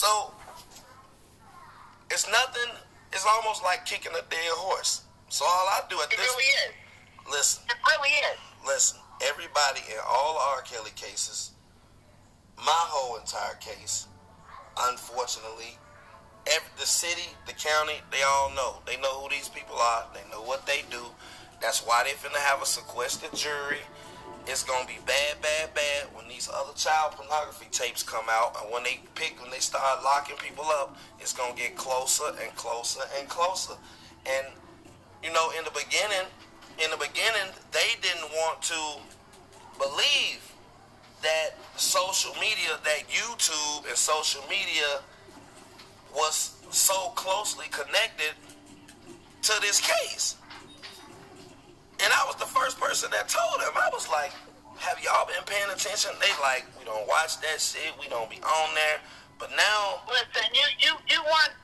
So it's nothing. It's almost like kicking a dead horse. So all I do at It this really is. listen, It really is. listen. Everybody in all R. Kelly cases, my whole entire case, unfortunately, the city, the county, they all know. They know who these people are. They know what they do. That's why they finna have a sequestered jury. It's gonna be bad, bad, bad when these other child pornography tapes come out, and when they start locking people up, it's gonna get closer and closer and closer. And you know, in the beginning, they didn't want to believe that social media, that YouTube and social media was so closely connected to this case. And I was the first person that told them. I was like, have y'all been paying attention? They like, we don't watch that shit. We don't be on there. But now... Listen, you weren't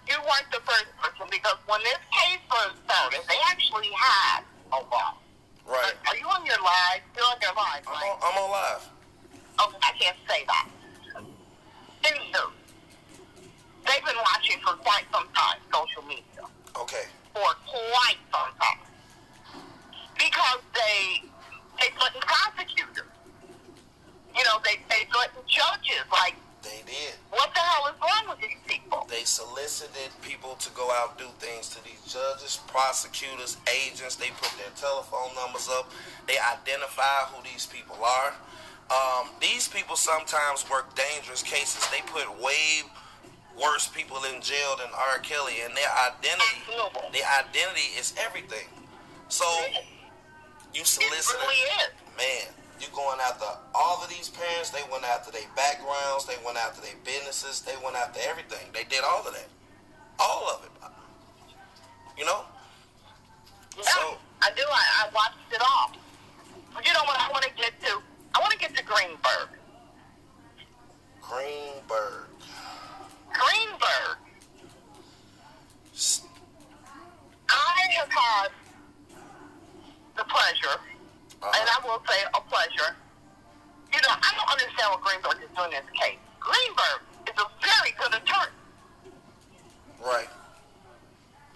the first person, because when this case first started, they actually had Obama. Right. Are you on your live? Still on your live, right? I'm on live. Okay, I can't say that. Anywho, they've been watching for quite some time, social media. Okay. For quite some time. Because they threatened prosecutors. You know, they threatened judges. Like, they did. What the hell is wrong with these people? They solicited people to go out and do things to these judges, prosecutors, agents. They put their telephone numbers up. They identify who these people are. These people sometimes work dangerous cases. They put way worse people in jail than R. Kelly, and their identity is everything. So you solicited, it really is. Man, you going after all of these parents. They went after their backgrounds. They went after their businesses. They went after everything. They did all of that. All of it. You know? Yeah, so, I do. I watched it all. But you know what I want to get to? I want to get to Greenberg. Greenberg. I have had the pleasure, and I will say a pleasure. You know, I don't understand what Greenberg is doing in this case. Greenberg is a very good attorney. Right.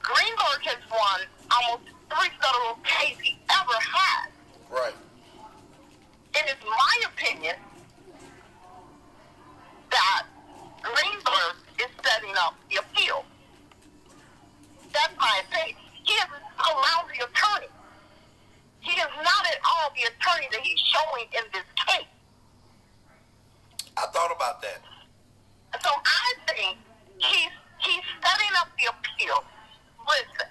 Greenberg has won almost every federal case he ever had. Right. It is my opinion that Greenberg is setting up the appeal. That's my opinion. He is a lousy attorney. He is not at all the attorney that he's showing in this case. I thought about that. So I think he's setting up the appeal. Listen,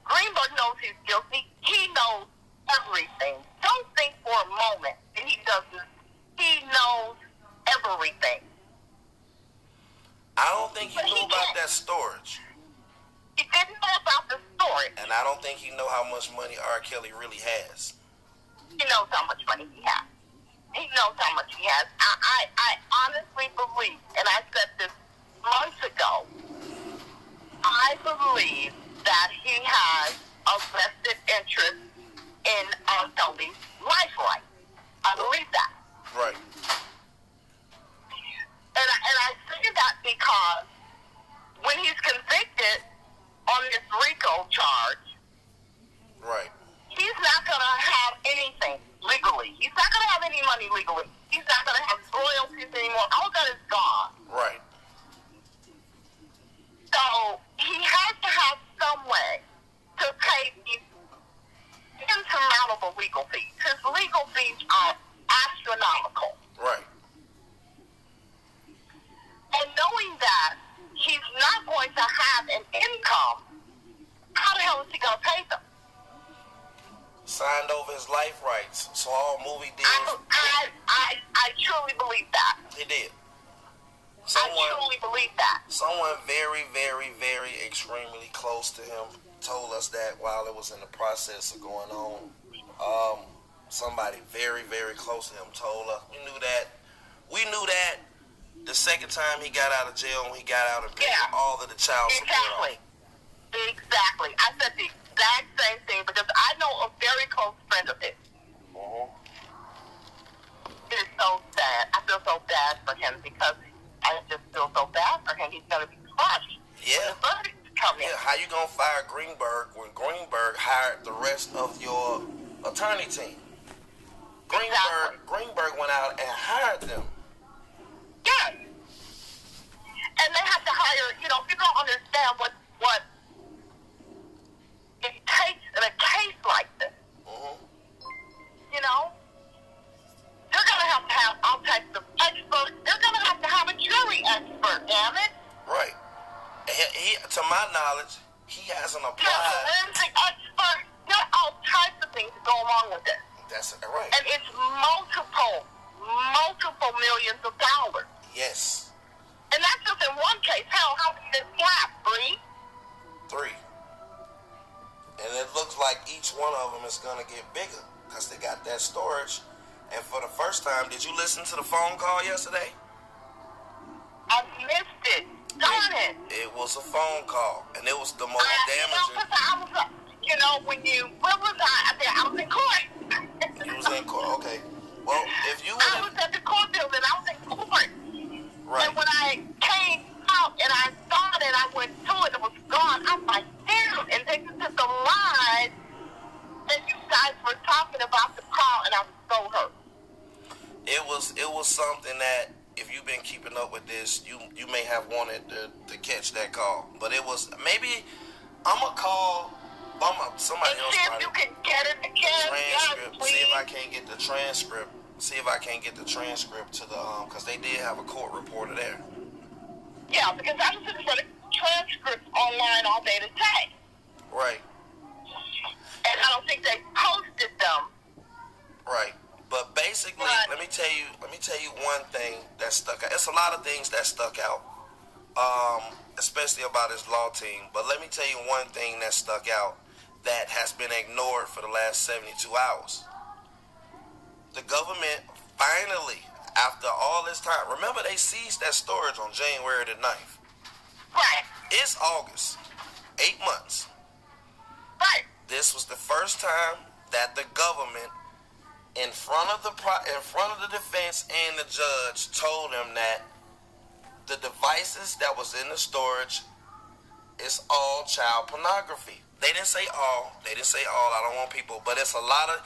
Greenberg knows he's guilty. He knows everything. Don't think for a moment that he doesn't. He knows everything. I don't think he knew about that storage. He didn't know about the storage. And I don't think he know how much money R. Kelly really has. He knows how much money he has. He knows how much he has. I honestly believe, and I said this months ago, I believe that he has a vested interest in R. Kelly's life right. I believe that. Right. And I say that because when he's convicted on this RICO charge, right, he's not going to have anything legally. He's not going to have any money legally. He's not going to have royalties anymore. All that is gone. Right. So he has to have some way to pay these insurmountable legal fees. His legal fees are astronomical. Right. And knowing that he's not going to have an income, how the hell is he going to pay them? Signed over his life rights, so all movie deals. I truly believe that. He did. I truly believe that. Someone very, very, very extremely close to him told us that while it was in the process of going on. Somebody very, very close to him told us. We knew that the second time he got out of jail, when he got out and paid all of the child support. Exactly. I said the exact same thing because I know a very close friend of his. It is so sad. I feel so bad for him because I just feel so bad for him. He's going don't fire Greenberg when Greenberg hired the rest of your attorney team. Greenberg went out and hired them. Yes. And they have to hire, people don't understand what it takes in a case like this. Mm-hmm. They're going to have all types of experts. They're going to have a jury expert, damn it. Right. He, to my knowledge, he hasn't applied. Yeah, forensic expert. There are all types of things that go along with it. That's right. And it's multiple millions of dollars. Yes. And that's just in one case. Hell, how many did he have? Three. And it looks like each one of them is going to get bigger because they got that storage. And for the first time, did you listen to the phone call yesterday? I missed it. Darn it. It was a phone call, and it was the most damaging. Where was I? I was in court. You was in court, okay. Well, if you I was at the court building. I was in court. Right. And when I came out and I saw it and I went to it, it was gone. I'm like, damn. And then you took the line and you guys were talking about the call, and I was so hurt. It was something that, if you've been keeping up with this, you may have wanted to catch that call. But it was, maybe I'm going to call somebody and else. See if you can get it again. Transcript. Yes, See if I can't get the transcript. See if I can't get the transcript to the, because they did have a court reporter there. Yeah, because I was looking for the transcripts online all day today. Right. And I don't think they posted them. Right. But basically, let me tell you one thing that stuck out. It's a lot of things that stuck out, especially about his law team. But let me tell you one thing that stuck out that has been ignored for the last 72 hours. The government finally, after all this time, remember they seized that storage on January the 9th. Right. It's August. 8 months. Right. This was the first time that the government, in front of the defense and the judge, told them that the devices that was in the storage is all child pornography. They didn't say all. I don't want people, but it's a lot of.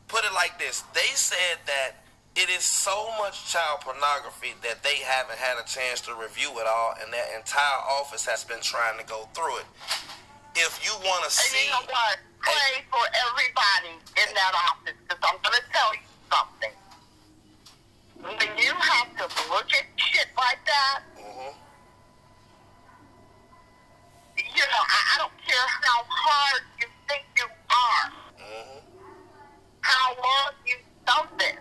Put it like this: they said that it is so much child pornography that they haven't had a chance to review it all, and their entire office has been trying to go through it. If you want to see, and you know what? Pray for everybody in that office, because I'm going to tell you something. When you have to look at shit like that, I don't care how hard you think you are, how long you done this.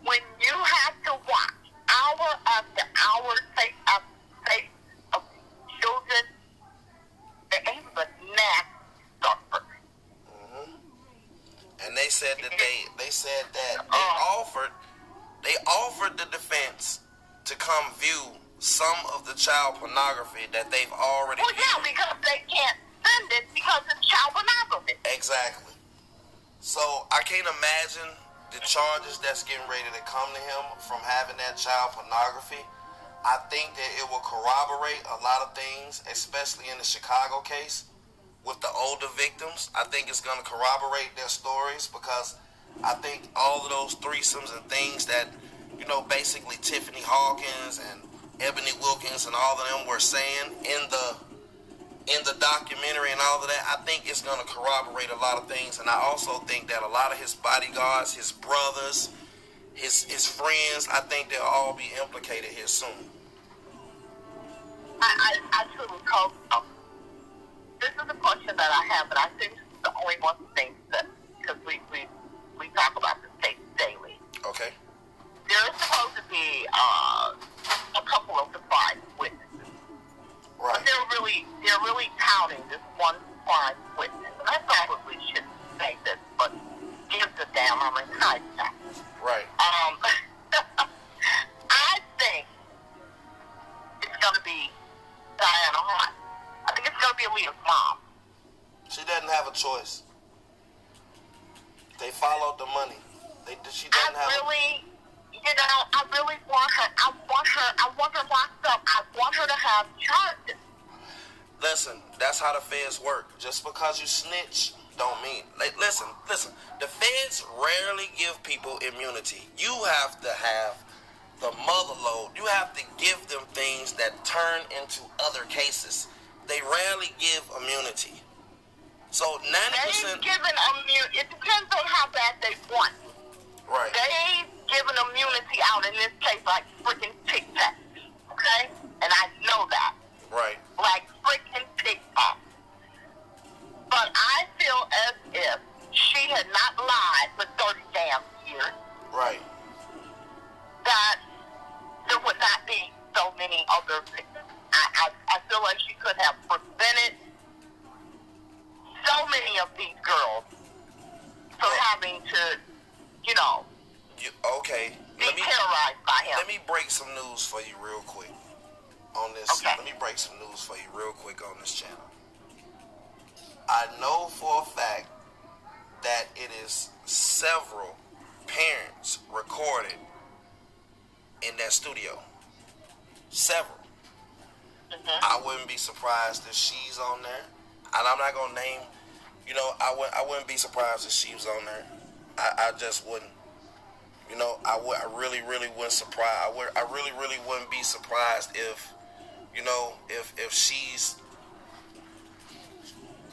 When you have to watch hour after hour take of children, the aim of a nasty suffer. And they said that they offered the defense to come view some of the child pornography that they've already. Well, yeah, because they can't send it because it's child pornography. Exactly. So I can't imagine the charges that's getting ready to come to him from having that child pornography. I think that it will corroborate a lot of things, especially in the Chicago case with the older victims. I think it's going to corroborate their stories, because I think all of those threesomes and things that, basically Tiffany Hawkins and Ebony Wilkins and all of them were saying in the documentary and all of that, I think it's going to corroborate a lot of things. And I also think that a lot of his bodyguards, his brothers, his friends, I think they'll all be implicated here soon. I truly hope so. This is a question that I have, but I think this is the only one thing that, because we talk about this case daily. Okay. There is supposed to be a couple of surprise witnesses. Right. But they're really touting this one surprise witness. And I probably shouldn't say this, but gives a damn, I'm in high school. Right. I think it's going to be Diana Hart. I think it's going to be Aaliyah's mom. She doesn't have a choice. They followed the money. She doesn't have. I really want her. I want her locked up. I want her to have charges. Listen, That's how the feds work. Just because you snitch don't mean. Like, listen. The feds rarely give people immunity. You have to have the mother load. You have to give them things that turn into other cases. They rarely give immunity. So 90%. They've given immunity. It depends on how bad they want. Right. They've given immunity out in this case like freaking Tic Tac. Okay? And I know that. Right. Like freaking Tic Tac. But I feel as if she had not lied for 30 damn years. Right. That there would not be so many other victims. I feel like she could have prevented so many of these girls from having to, okay. be terrorized by him. Let me break some news for you real quick on this. Okay. Let me break some news for you real quick on this channel. I know for a fact that it is several parents recorded in that studio. Several. Mm-hmm. I wouldn't be surprised if she's on there. And I'm not gonna name. I wouldn't be surprised if she was on there. I just wouldn't. I really wouldn't surprise. I really wouldn't be surprised if, if she's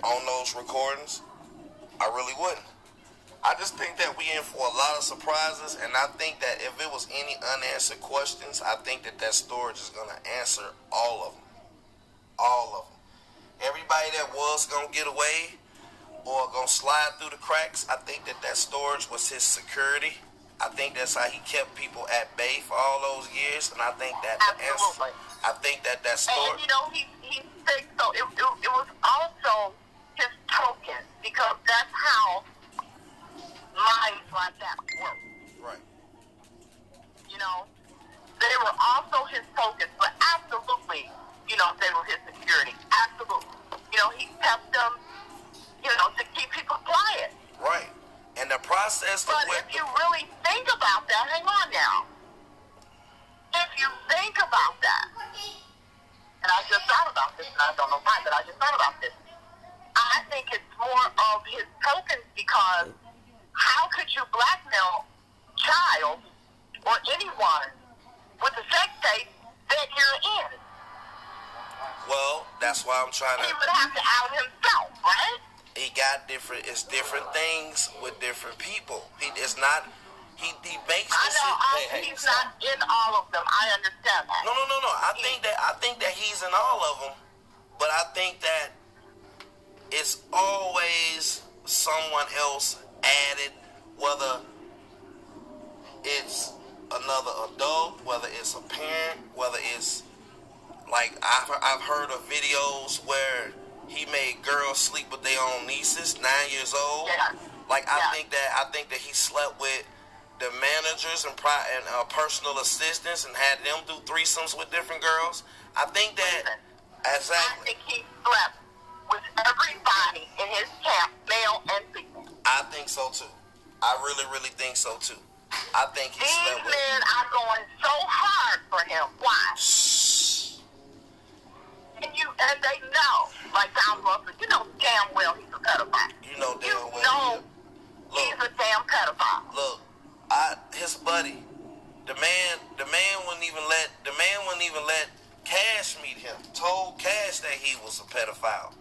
on those recordings. I really wouldn't. I just think that we in for a lot of surprises, and I think that if it was any unanswered questions, I think that storage is gonna answer all of them. All of them. Everybody that was gonna get away or gonna slide through the cracks, I think that storage was his security. I think that's how he kept people at bay for all those years, and I think that Absolutely. I think that storage. And he said so. It was also his token, because that's how minds like that work. Right. They were also his focus, but absolutely, they were his security. Absolutely. He kept them, to keep people quiet. Right. And the process. But if you really think about that, hang on now. If you think about that, and I just thought about this, and I don't know why, but I just thought about this. I think it's more of his tokens, because how could you blackmail child or anyone with a sex tape that you're in? Well, that's why I'm trying to. He would have to out himself, right? He got different. It's different things with different people. It's not. He makes I this. know he's not in all of them. I understand that. No. I think that he's in all of them, but I think that it's always someone else added, whether it's another adult, whether it's a parent, whether it's like I've heard of videos where he made girls sleep with their own nieces, 9 years old. Yeah. Like I think that he slept with the managers and personal assistants and had them do threesomes with different girls. I think that exactly. I think he slept with everybody in his camp, male and female. I think so too. I really think so too. I think he These slept with. men are going so hard for him. Why? And they know, like Don Russell, damn well he's a pedophile. You know damn well. Know Look, he's a damn pedophile. Look, his buddy, the man wouldn't even let Cash meet him. Told Cash that he was a pedophile.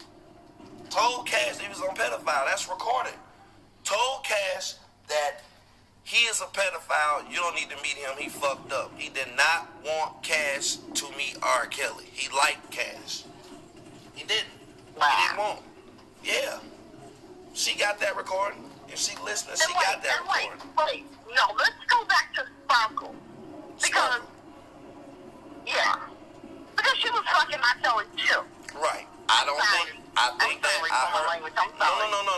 Told Cash that he was a pedophile. That's recorded. Told Cash that he is a pedophile. You don't need to meet him. He fucked up. He did not want Cash to meet R. Kelly. He liked Cash. He didn't. Wow. He didn't want. Yeah. She got that recording. If she listening, she got that recording. Wait. No, let's go back to Sparkle. Because, because she was fucking my Kelly too. Right. I think that I heard.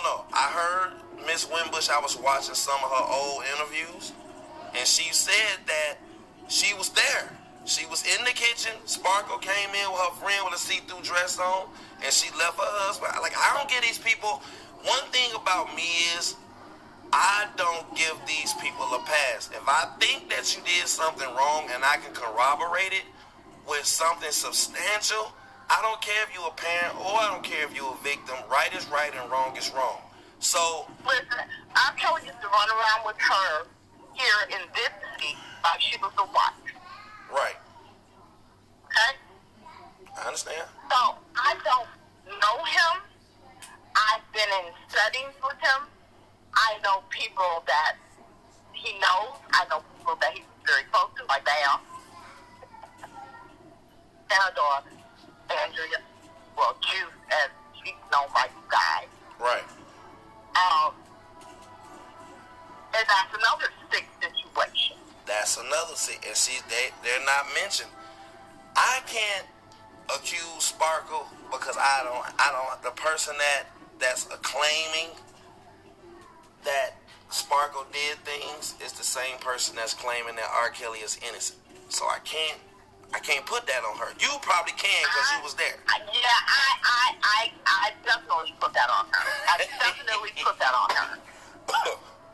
No. I heard Miss Wimbush. I was watching some of her old interviews, and she said that she was there. She was in the kitchen. Sparkle came in with her friend with a see-through dress on, and she left her husband. Like, I don't get these people. One thing about me is I don't give these people a pass. If I think that you did something wrong and I can corroborate it with something substantial, I don't care if you're a parent or I don't care if you're a victim. Right is right and wrong is wrong. So listen, R. Kelly used to run around with her here in this city like she was a wife. right, Okay? I understand. So I don't know him. I've been in settings with him. I know people that he knows. I know people that he's very close to, like Bam, and her daughter, Andrea. Well, Juice, as she's known by you guys. Right. And that's another sick situation. That's another thing. And see, they're not mentioned. I can't accuse Sparkle because I don't. The person that's claiming that Sparkle did things is the same person that's claiming that R. Kelly is innocent. So I can't put that on her. You probably can because you was there. I definitely put that on her. I definitely put that on her.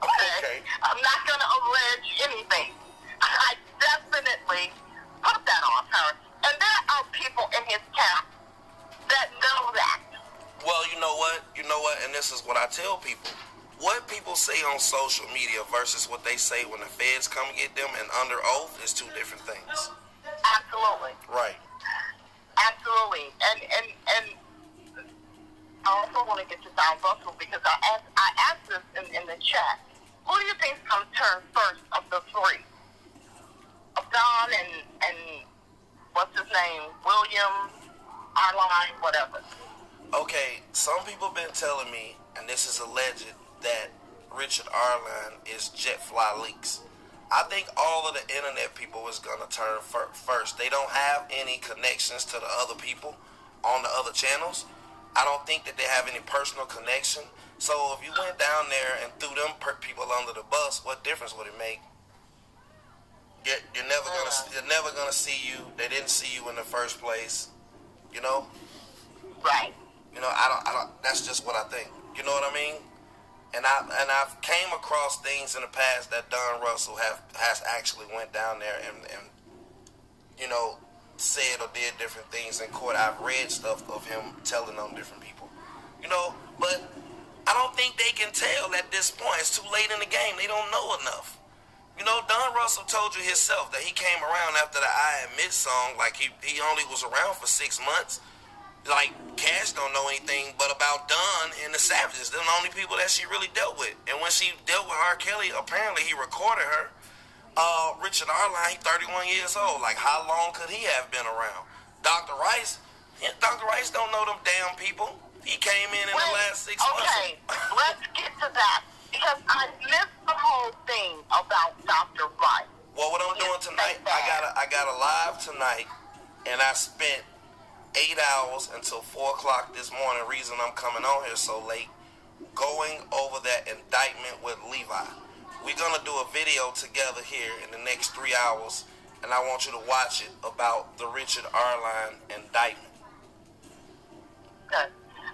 Okay. I'm not going to allege anything. I definitely put that on her. And there are people in his camp that know that. Well, you know what? And this is what I tell people. What people say on social media versus what they say when the feds come get them and under oath is two different things. Absolutely. Right. Absolutely. And I also want to get to Don Russell because I asked this in the chat. Who do you think is going to turn first of the three? Of Don and what's his name? William, Arline, whatever. Okay, some people been telling me, and this is alleged, that Richard Arline is Jetfly Leaks. I think all of the internet people is going to turn first. They don't have any connections to the other people on the other channels. I don't think that they have any personal connection. So if you went down there and threw them people under the bus, what difference would it make? You're never gonna see you. They didn't see you in the first place. You know. Right. You know, I don't. That's just what I think. You know what I mean? And I've came across things in the past that Don Russell has actually went down there and you know, said or did different things in court. I've read stuff of him telling on different people. You know, but I don't think they can tell at this point. It's too late in the game. They don't know enough. You know, Don Russell told you himself that he came around after the I Admit song, like he only was around for 6 months. Like, Cash don't know anything but about Don and the Savages. They're the only people that she really dealt with. And when she dealt with R. Kelly, apparently he recorded her. Richard Arline, he 31 years old. Like, how long could he have been around? Dr. Rice don't know them damn people. He came in the last 6 months. Okay, let's get to that. Because I missed the whole thing about Dr. Rice. Well, what I'm doing tonight, I got a live tonight, and I spent 8 hours until 4 o'clock this morning. Reason I'm coming on here so late, going over that indictment with Levi. We're gonna do a video together here in the next 3 hours, and I want you to watch it about the Richard Arline indictment. Good.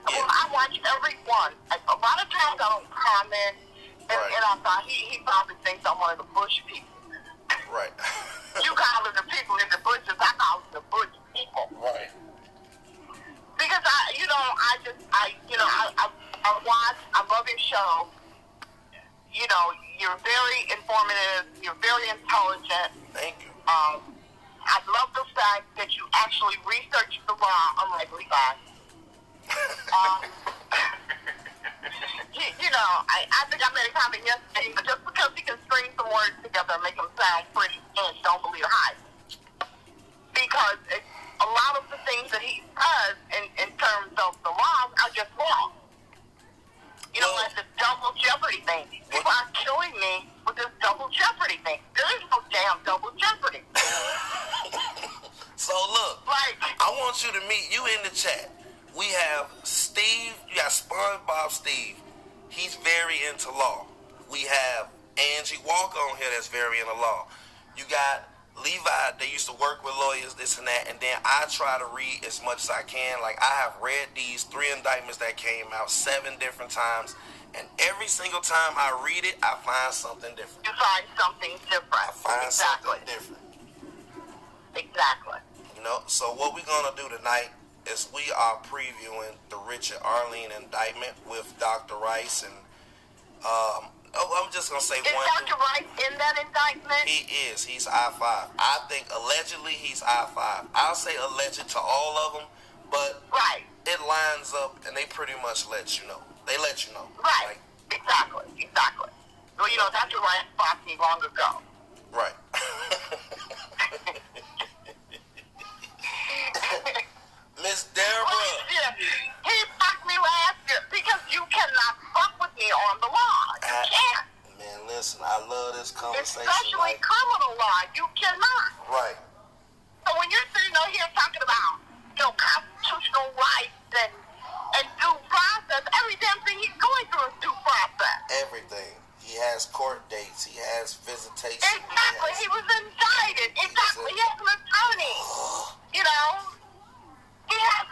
Yeah. Well, I watch every one. A lot of times I don't comment, and I thought he probably thinks I'm one of the Bush people. Right. You call them the people in the bushes, I call them the Bush people. Right. Because I watch, I love your show. You know, you're very informative, you're very intelligent. Thank you. I love the fact that you actually research the law. I'm like, Levi. You know, I think I made a comment yesterday, but just because he can string some words together and make them sound pretty, don't believe the hype. Because a lot of the things that he does in terms of the laws are just wrong. You know, like the double jeopardy thing. People are killing me with this double jeopardy thing. There is no damn double jeopardy. So look, I want you to meet you in the chat. We have Steve. You got SpongeBob Steve. He's very into law. We have Angie Walker on here that's very into law. You got Levi. They used to work with lawyers, this and that. And then I try to read as much as I can. Like, I have read these 3 indictments that came out 7 different times. And every single time I read it, I find something different. You find something different. I find something different. Exactly. You know, so what we're going to do tonight is we are previewing the Richard Arlene indictment with Dr. Rice, and I'm just gonna say Is one. Dr. Rice in that indictment? He is. He's I-5. I think allegedly he's I-5. I'll say alleged to all of them, but Right. it lines up, and they pretty much let you know. They let you know. Right. Like, Exactly. Well, you know, Dr. Rice fought me long ago. right. Miss Deborah. Yeah, he fucked me last year because you cannot fuck with me on the law. You can't. Man, listen, I love this conversation. Especially criminal law. You cannot. Right. So when you're sitting over here talking about, constitutional rights and due process, every damn thing he's going through is due process. Everything. He has court dates. He has visitation. Exactly. He was indicted. Exactly. He has an attorney. You know? He has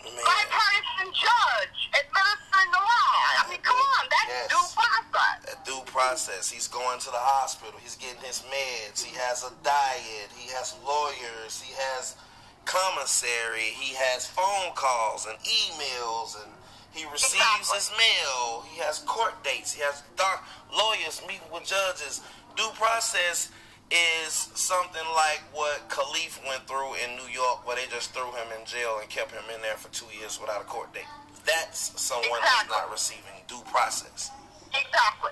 bipartisan judge administering the law. I mean, come on. That's due process. That due process. He's going to the hospital. He's getting his meds. He has a diet. He has lawyers. He has commissary. He has phone calls and emails, and he receives his mail. He has court dates. He has lawyers meeting with judges. Due process is something like what Khalif went through in New York, where they just threw him in jail and kept him in there for 2 years without a court date. That's someone that's not receiving due process. Exactly.